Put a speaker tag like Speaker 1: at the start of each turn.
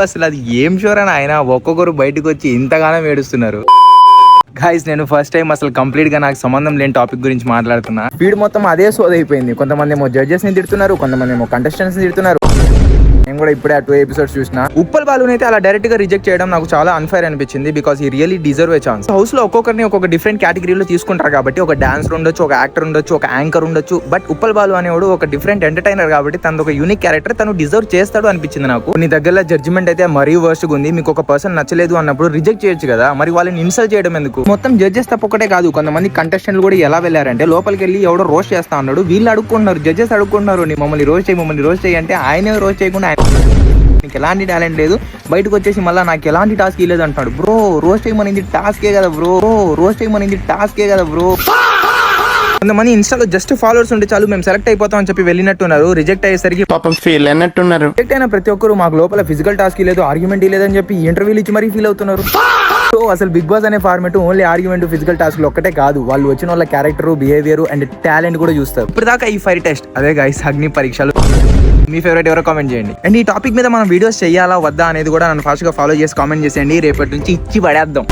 Speaker 1: అసలు అది ఏం షోర్ అని ఆయన ఒక్కొక్కరు బయటకు వచ్చి ఇంతగానో ఏడుస్తున్నారు. గైస్ నేను ఫస్ట్ టైం అసలు కంప్లీట్ గా నాకు సంబంధం లేని టాపిక్ గురించి మాట్లాడుతున్నా. స్పీడ్ మొత్తం అదే సోదైపోయింది. కొంతమంది ఏమో జడ్జెస్ ని తిడుతున్నారు, కొంతమంది ఏమో కంటెస్టెంట్స్ ని తిడుతున్నారు. నేను కూడా ఇప్పుడే 2 ఎపిసోడ్స్ చూసిన. ఉప్పల్ బాలుని అయితే అలా డైరెక్ట్ గా రిజెక్ట్ చేయడం నాకు చాలా అన్ఫైర్ అనిపించింది. బికాస్ ఈ రియల్లీ డిజర్వ్ ఏ ఛాన్స్. హౌస్ లో ఒక్కొక్కరిని ఒక్కొక్క డిఫరెంట్ కేటగిరీలో తీసుకుంటారు కాబట్టి ఒక డాన్సర్ ఉండొచ్చు, ఒక యాక్టర్ ఉండొచ్చు, ఒక యాంకర్ ఉండొచ్చు. బట్ ఉప్పల్ బాలు అనేవాడు ఒక డిఫరెంట్ ఎంటర్టైనర్ కాబట్టి తనది ఒక యూనిక్ క్యారెక్టర్, తను డిజర్వ్ చేస్తాడు అనిపించింది నాకు. నీ దగ్గర జడ్జిమెంట్ అయితే మరీ వర్స్ట్ ఉంది. మీకు ఒక పర్సన్ నచ్చలేదు అన్నప్పుడు రిజెక్ట్ చేయొచ్చు కదా, మరి వాళ్ళని ఇన్సల్ట్ చేయడం ఎందుకు? మొత్తం జడ్జెస్ తప్ప ఒకటే కాదు, కొంతమంది కంటెస్టెంట్లు కూడా ఎలా వెళ్ళారంటే లోపలికి వెళ్ళి ఎవడో రోస్ట్ చేస్తా అన్నాడు, వీళ్ళు అడుక్కుంటున్నారు, జడ్జెస్ అడుక్కుంటున్నారు మమ్మల్ని రోస్ట్ చేయి అంటే ఆయనే రోస్ట్ చేయకుండా నీకు ఎలాంటి టాలెంట్ లేదు, బయటకు వచ్చేసి మళ్ళీ నాకు ఎలాంటి టాస్క్ ఇవ్వలేదు అంటాడు. బ్రో రోస్ట్ చేయమనింది టాస్కే కదా బ్రో, కొంతమంది ఇన్స్టాలో జస్ట్ ఫాలోవర్స్ ఉంటే చాలు మేము సెలెక్ట్ అయిపోతాం అని చెప్పి వెళ్ళినట్టున్నారు. రిజెక్ట్ అయ్యేసరికి
Speaker 2: పాపం ఫీల్ అయినట్టున్నారు.
Speaker 1: రిజెక్ట్ అయిన ప్రతి ఒక్కరు మాకు లోపల ఫిజికల్ టాస్క్ లేదు, ఆర్గ్యుమెంట్ లేదని చెప్పి ఇంటర్వ్యూలు ఇచ్చి మరీ ఫీల్ అవుతున్నారు. సో అసలు బిగ్ బాస్ అనే format only argument physical task ఒక్కటే కాదు, వాళ్ళు వచ్చిన వాళ్ళ క్యారెక్టర్, బిహేవియర్ అండ్ టాలెంట్ కూడా చూస్తారు. ఇప్పుడు దాకా ఈ ఫైర్ టెస్ట్, అదే గైస్ అగ్ని పరీక్షలు. మీ ఫేవరెట్ ఎవరో కామెంట్ చేయండి. అండ్ ఈ టాపిక్ మీద మనం వీడియోస్ చేయాలా వద్దా అనేది కూడా నన్ను ఫాస్ట్ గా ఫాలో చేసి కామెంట్ చేసేయండి. రేపటి నుంచి ఇచ్చి పడేద్దాం.